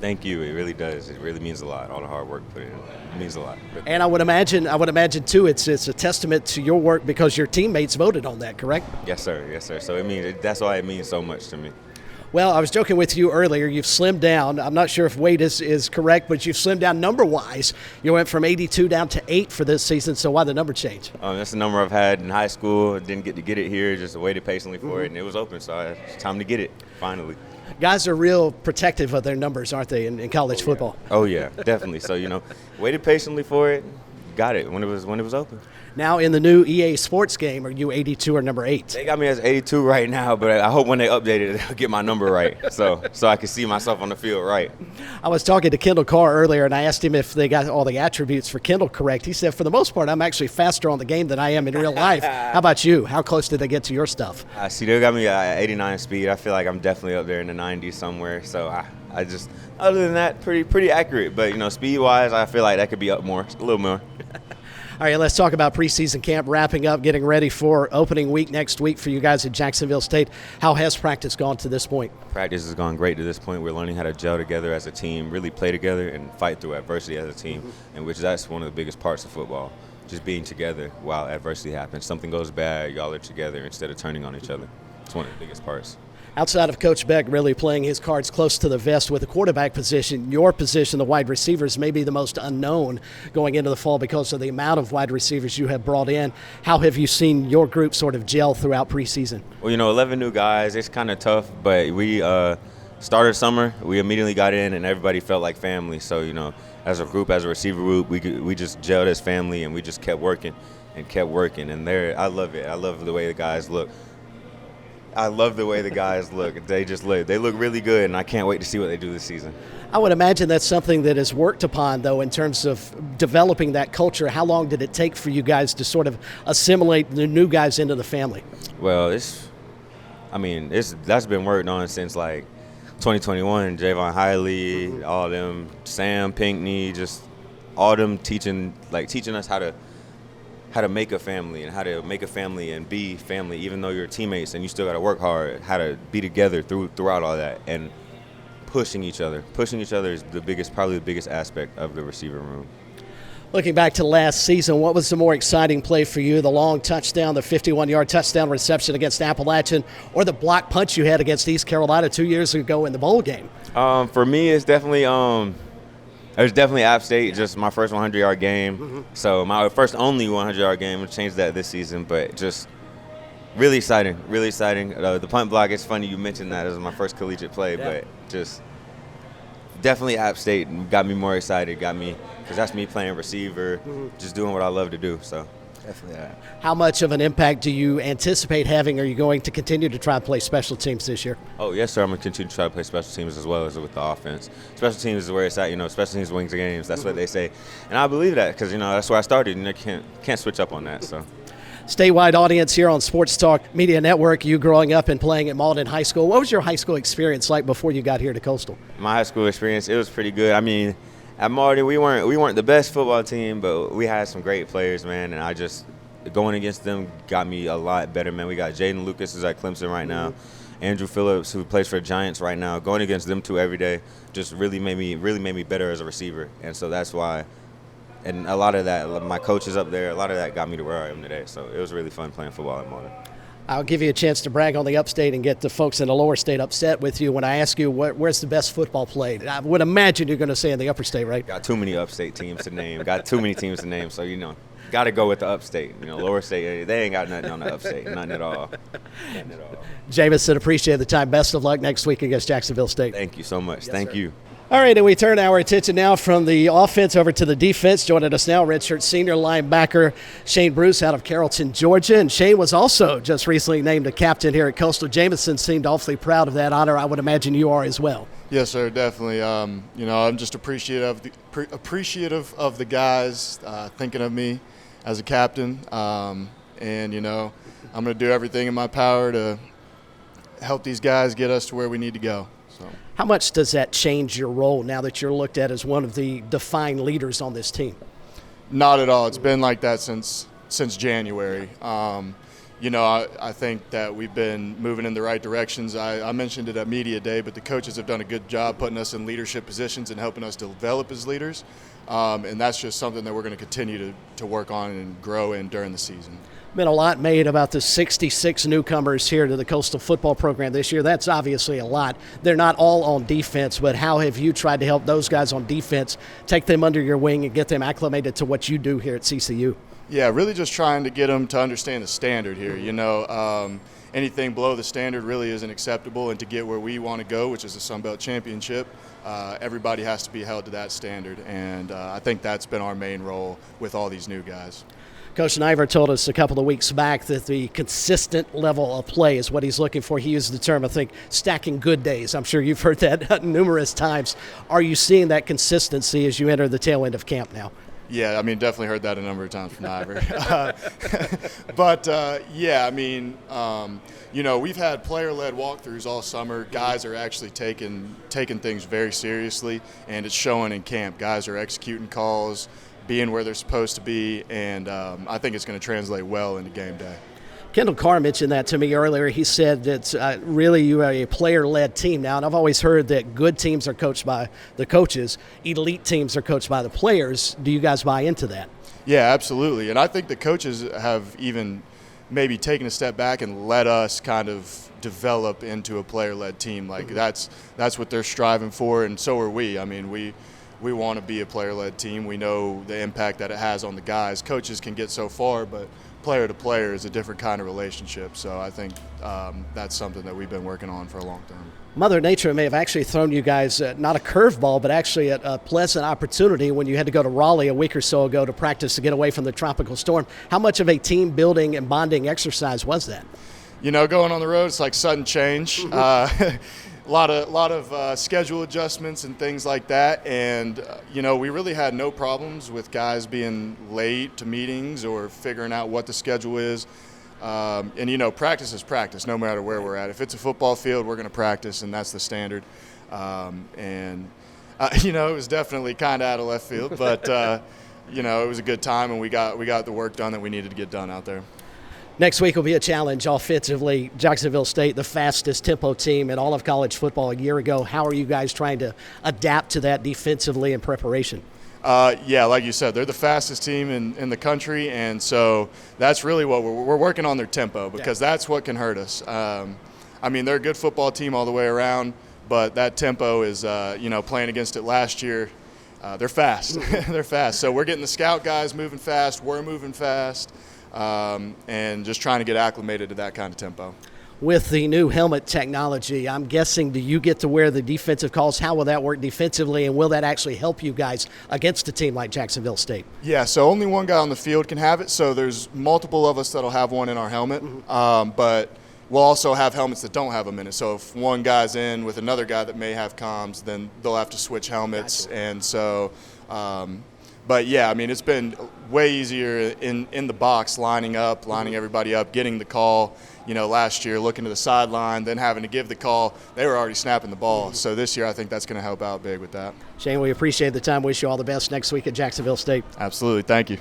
Thank you. It really does. It really means a lot. All the hard work put in, it means a lot. And I would imagine too, it's a testament to your work because your teammates voted on that, correct? Yes, sir. Yes, sir. So that's why it means so much to me. Well, I was joking with you earlier. You've slimmed down. I'm not sure if weight is correct, but you've slimmed down number-wise. You went from 82 down to 8 for this season, so why the number change? That's the number I've had in high school. Didn't get to get it here, just waited patiently for it, and it was open, so it's time to get it, finally. Guys are real protective of their numbers, aren't they, in college football? Oh, yeah, definitely. So, waited patiently for it, got it when it was open. Now in the new EA Sports game, are you 82 or number 8? They got me as 82 right now, but I hope when they update it, they'll get my number right, so I can see myself on the field right. I was talking to Kendall Carr earlier, and I asked him if they got all the attributes for Kendall correct. He said, for the most part, I'm actually faster on the game than I am in real life. How about you? How close did they get to your stuff? I see they got me at 89 speed. I feel like I'm definitely up there in the 90s somewhere, so I just, other than that, pretty accurate. But, speed-wise, I feel like that could be up more, a little more. All right, let's talk about preseason camp wrapping up, getting ready for opening week next week for you guys at Jacksonville State. How has practice gone to this point? Practice has gone great to this point. We're learning how to gel together as a team, really play together and fight through adversity as a team, and which that's one of the biggest parts of football, just being together while adversity happens. Something goes bad, y'all are together instead of turning on each other. It's one of the biggest parts. Outside of Coach Beck really playing his cards close to the vest with the quarterback position, your position, the wide receivers, may be the most unknown going into the fall because of the amount of wide receivers you have brought in. How have you seen your group sort of gel throughout preseason? Well, 11 new guys, it's kind of tough, but we started summer, we immediately got in, and everybody felt like family. So, as a group, as a receiver group, we just gelled as family, and we just kept working. And I love it. I love the way the guys look. They look really good, and I can't wait to see what they do this season. I would imagine that's something that is worked upon, though, in terms of developing that culture. How long did it take for you guys to sort of assimilate the new guys into the family? Well, that's been worked on since, 2021, Javon Hiley, all them, Sam Pinckney, just all them teaching us how to make a family and how to make a family and be family, even though you're teammates and you still got to work hard, how to be together throughout all that, and pushing each other. Pushing each other is probably the biggest aspect of the receiver room. Looking back to last season, what was the more exciting play for you? The long touchdown, the 51-yard touchdown reception against Appalachian, or the block punch you had against East Carolina 2 years ago in the bowl game? For me, it's definitely it was definitely App State, just my first 100-yard game. Mm-hmm. So my first only 100-yard game. We'll change that this season, but just really exciting, really exciting. The punt block, it's funny you mentioned that. It was my first collegiate play, but just definitely App State got me more excited, because that's me playing receiver, just doing what I love to do, so definitely that. How much of an impact do you anticipate having? Are you going to continue to try and play special teams this year? Oh, yes, sir. I'm going to continue to try to play special teams as well as with the offense. Special teams is where it's at, special teams wins the games. That's what they say. And I believe that because, that's where I started, and I can't switch up on that, so. Statewide audience here on Sports Talk Media Network, you growing up and playing at Malden High School. What was your high school experience like before you got here to Coastal? My high school experience, it was pretty good. At Malden, we weren't the best football team, but we had some great players, man, and going against them got me a lot better, man. We got Jaden Lucas who's at Clemson right now, Andrew Phillips who plays for the Giants right now. Going against them two every day just really made me better as a receiver, and so that's why. And a lot of that, my coaches up there, a lot of that got me to where I am today. So it was really fun playing football at Malden. I'll give you a chance to brag on the upstate and get the folks in the lower state upset with you when I ask you where's the best football played. I would imagine you're going to say in the upper state, right? Got too many upstate teams to name. So, got to go with the upstate. Lower state, they ain't got nothing on the upstate, nothing at all. Jameson, appreciate the time. Best of luck next week against Jacksonville State. Thank you so much. Yes, Thank sir. you. All right, and we turn our attention now from the offense over to the defense. Joining us now, redshirt senior linebacker Shane Bruce out of Carrollton, Georgia. And Shane was also just recently named a captain here at Coastal. Jameson seemed awfully proud of that honor. I would imagine you are as well. Yes, sir, definitely. I'm just appreciative of the guys thinking of me as a captain. I'm going to do everything in my power to help these guys get us to where we need to go. So. How much does that change your role now that you're looked at as one of the defined leaders on this team? Not at all. It's been like that since January. I think that we've been moving in the right directions. I mentioned it at Media Day, but the coaches have done a good job putting us in leadership positions and helping us develop as leaders. And that's just something that we're going to continue to work on and grow in during the season. Been a lot made about the 66 newcomers here to the Coastal football program this year. That's obviously a lot. They're not all on defense, but how have you tried to help those guys on defense, take them under your wing and get them acclimated to what you do here at CCU? Yeah, really just trying to get them to understand the standard here. Anything below the standard really isn't acceptable, and to get where we want to go, which is the Sun Belt Championship, everybody has to be held to that standard, and I think that's been our main role with all these new guys. Coach Niver told us a couple of weeks back that the consistent level of play is what he's looking for. He used the term, I think, stacking good days. I'm sure you've heard that numerous times. Are you seeing that consistency as you enter the tail end of camp now? Yeah, definitely heard that a number of times from Niver. We've had player-led walkthroughs all summer. Guys are actually taking things very seriously, and it's showing in camp. Guys are executing calls, being where they're supposed to be, and I think it's going to translate well into game day. Kendall Carr mentioned that to me earlier. He said that really you are a player-led team now, and I've always heard that good teams are coached by the coaches, elite teams are coached by the players. Do you guys buy into that? Yeah, absolutely, and I think the coaches have even maybe taken a step back and let us kind of develop into a player-led team. Like that's what they're striving for, and so are we. We want to be a player-led team. We know the impact that it has on the guys. Coaches can get so far, but player to player is a different kind of relationship. So I think that's something that we've been working on for a long time. Mother Nature may have actually thrown you guys not a curveball, but actually a pleasant opportunity when you had to go to Raleigh a week or so ago to practice to get away from the tropical storm. How much of a team building and bonding exercise was that? Going on the road, it's like sudden change. A lot of schedule adjustments and things like that, and we really had no problems with guys being late to meetings or figuring out what the schedule is. Practice is practice, no matter where we're at. If it's a football field, we're going to practice, and that's the standard. It was definitely kind of out of left field, but it was a good time, and we got the work done that we needed to get done out there. Next week will be a challenge offensively. Jacksonville State, the fastest tempo team in all of college football a year ago. How are you guys trying to adapt to that defensively in preparation? Like you said, they're the fastest team in the country, and so that's really what we're working on, their tempo, because that's what can hurt us. They're a good football team all the way around, but that tempo is, playing against it last year, they're fast. They're fast. So we're getting the scout guys moving fast. We're moving fast. And just trying to get acclimated to that kind of tempo. With the new helmet technology, I'm guessing, do you get to wear the defensive calls? How will that work defensively, and will that actually help you guys against a team like Jacksonville State? Yeah, so only one guy on the field can have it, so there's multiple of us that'll have one in our helmet, but we'll also have helmets that don't have them in it. So if one guy's in with another guy that may have comms, then they'll have to switch helmets. Gotcha. And so it's been way easier in the box, lining everybody up, getting the call. Last year, looking to the sideline, then having to give the call, they were already snapping the ball. So this year, I think that's going to help out big with that. Shane, we appreciate the time. Wish you all the best next week at Jacksonville State. Absolutely. Thank you.